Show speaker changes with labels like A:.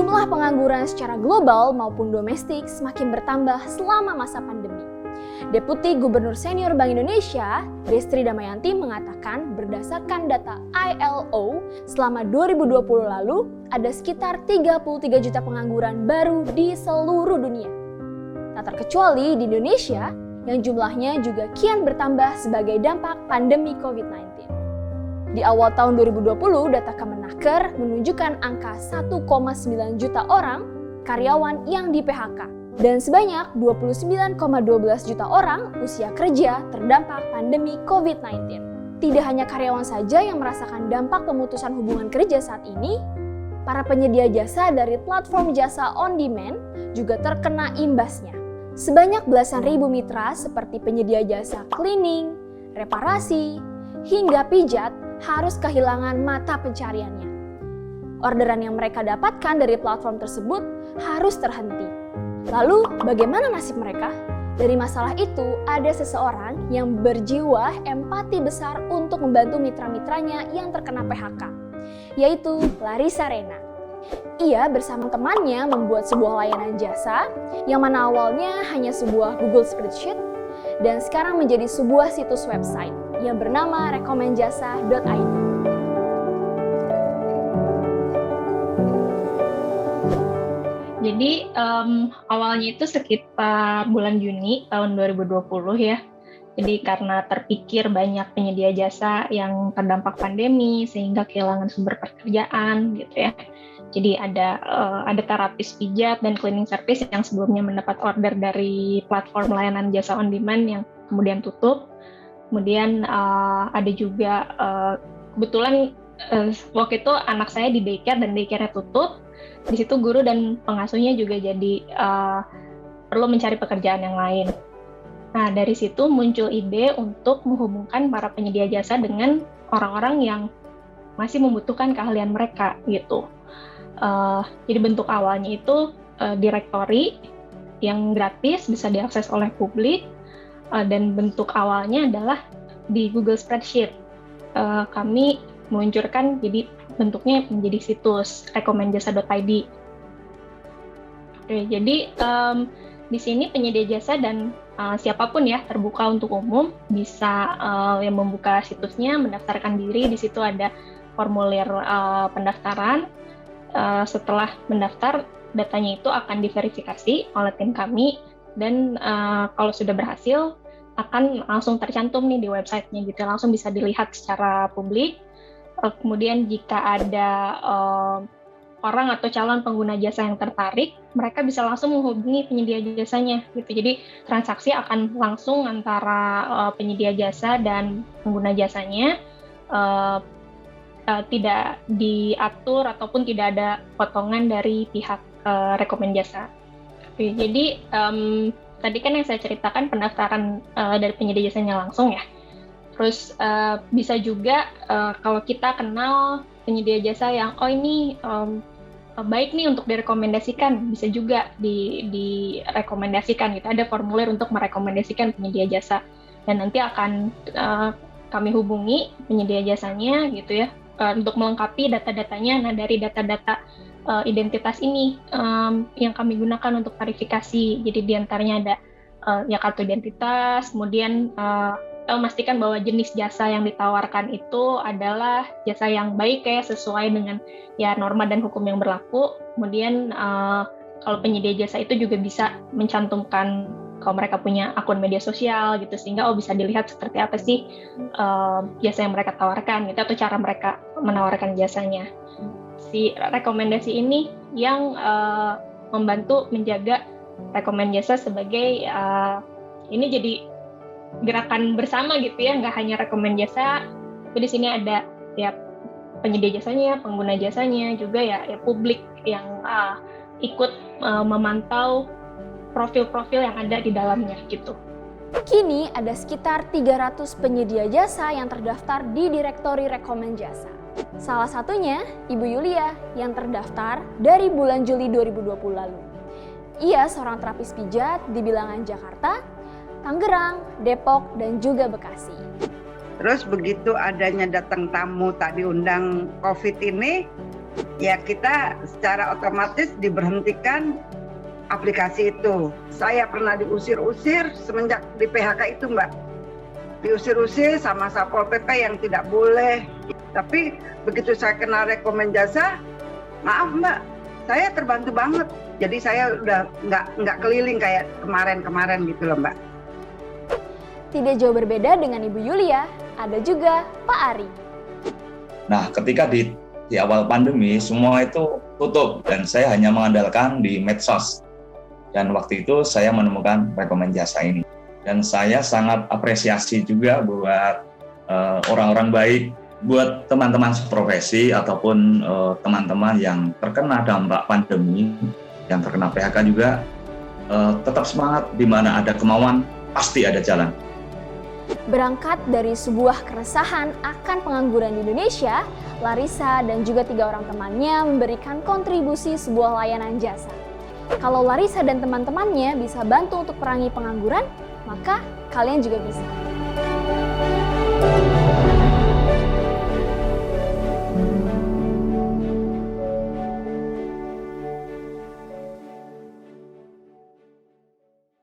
A: Jumlah pengangguran secara global maupun domestik semakin bertambah selama masa pandemi. Deputi Gubernur Senior Bank Indonesia, Destri Damayanti mengatakan berdasarkan data ILO, selama 2020 lalu ada sekitar 33 juta pengangguran baru di seluruh dunia. Tak terkecuali di Indonesia, yang jumlahnya juga kian bertambah sebagai dampak pandemi COVID-19. Di awal tahun 2020, data Kemenaker menunjukkan angka 1,9 juta orang karyawan yang di-PHK. Dan sebanyak 29,12 juta orang usia kerja terdampak pandemi COVID-19. Tidak hanya karyawan saja yang merasakan dampak pemutusan hubungan kerja saat ini, para penyedia jasa dari platform jasa on demand juga terkena imbasnya. Sebanyak belasan ribu mitra seperti penyedia jasa cleaning, reparasi, hingga pijat harus kehilangan mata pencariannya. Orderan yang mereka dapatkan dari platform tersebut harus terhenti. Lalu, bagaimana nasib mereka? Dari masalah itu, ada seseorang yang berjiwa empati besar untuk membantu mitra-mitranya yang terkena PHK, yaitu Larissa Rena. Ia bersama temannya membuat sebuah layanan jasa yang mana awalnya hanya sebuah Google Spreadsheet dan sekarang menjadi sebuah situs website yang bernama rekomendjasa.id.
B: Jadi awalnya itu sekitar bulan Juni tahun 2020 ya. Jadi karena terpikir banyak penyedia jasa yang terdampak pandemi sehingga kehilangan sumber pekerjaan gitu ya. Jadi ada terapis pijat dan cleaning service yang sebelumnya mendapat order dari platform layanan jasa on demand yang kemudian tutup. Kemudian ada juga kebetulan waktu itu anak saya di daycare dan daycare-nya tutup. Di situ guru dan pengasuhnya juga jadi perlu mencari pekerjaan yang lain. Nah, dari situ muncul ide untuk menghubungkan para penyedia jasa dengan orang-orang yang masih membutuhkan keahlian mereka gitu. Jadi bentuk awalnya itu directory yang gratis bisa diakses oleh publik dan bentuk awalnya adalah di Google Spreadsheet. Kami meluncurkan jadi bentuknya menjadi situs rekomendjasa.id. Oke, jadi di sini penyedia jasa dan siapapun ya terbuka untuk umum bisa yang membuka situsnya, mendaftarkan diri. Di situ ada formulir pendaftaran. Setelah mendaftar, datanya itu akan diverifikasi oleh tim kami dan kalau sudah berhasil akan langsung tercantum nih di websitenya gitu, langsung bisa dilihat secara publik. Kemudian jika ada orang atau calon pengguna jasa yang tertarik, mereka bisa langsung menghubungi penyedia jasanya gitu. Jadi transaksi akan langsung antara penyedia jasa dan pengguna jasanya, tidak diatur ataupun tidak ada potongan dari pihak rekomendjasa. Jadi tadi kan yang saya ceritakan pendaftaran dari penyedia jasanya langsung ya. Terus bisa juga kalau kita kenal penyedia jasa yang ini baik nih untuk direkomendasikan, bisa juga direkomendasikan gitu. Ada formulir untuk merekomendasikan penyedia jasa dan nanti akan kami hubungi penyedia jasanya gitu ya untuk melengkapi data-datanya. Nah, dari data-data identitas ini yang kami gunakan untuk verifikasi. Jadi diantaranya ada ya kartu identitas, kemudian memastikan bahwa jenis jasa yang ditawarkan itu adalah jasa yang baik ya, sesuai dengan ya norma dan hukum yang berlaku. Kemudian kalau penyedia jasa itu juga bisa mencantumkan kalau mereka punya akun media sosial gitu, sehingga bisa dilihat seperti apa sih jasa yang mereka tawarkan gitu, atau cara mereka menawarkan jasanya. Si rekomendasi ini yang membantu menjaga rekomendasi sebagai ini jadi gerakan bersama gitu ya, nggak hanya rekomendasi, tapi di sini ada ya penyedia jasanya, pengguna jasanya, juga ya publik yang ikut memantau profil-profil yang ada di dalamnya gitu.
A: Kini ada sekitar 300 penyedia jasa yang terdaftar di direktori rekomend jasa. Salah satunya Ibu Yulia yang terdaftar dari bulan Juli 2020 lalu. Ia seorang terapis pijat di bilangan Jakarta, Tangerang, Depok, dan juga Bekasi.
C: Terus begitu adanya datang tamu tak diundang COVID ini, ya kita secara otomatis diberhentikan aplikasi itu. Saya pernah diusir-usir semenjak di PHK itu, Mbak. Diusir-usir sama Satpol PP yang tidak boleh. Tapi begitu saya kena rekomen jasa, maaf Mbak, saya terbantu banget. Jadi saya udah nggak keliling kayak kemarin-kemarin gitu loh, Mbak.
A: Tidak jauh berbeda dengan Ibu Yulia, ada juga Pak Ari.
D: Nah, ketika di awal pandemi, semua itu tutup dan saya hanya mengandalkan di medsos. Dan waktu itu saya menemukan rekomen jasa ini. Dan saya sangat apresiasi juga buat orang-orang baik, buat teman-teman seprofesi ataupun teman-teman yang terkena dampak pandemi, yang terkena PHK juga, tetap semangat, di mana ada kemauan, pasti ada jalan.
A: Berangkat dari sebuah keresahan akan pengangguran di Indonesia, Larissa dan juga 3 orang temannya memberikan kontribusi sebuah layanan jasa. Kalau Larissa dan teman-temannya bisa bantu untuk perangi pengangguran, maka kalian juga bisa.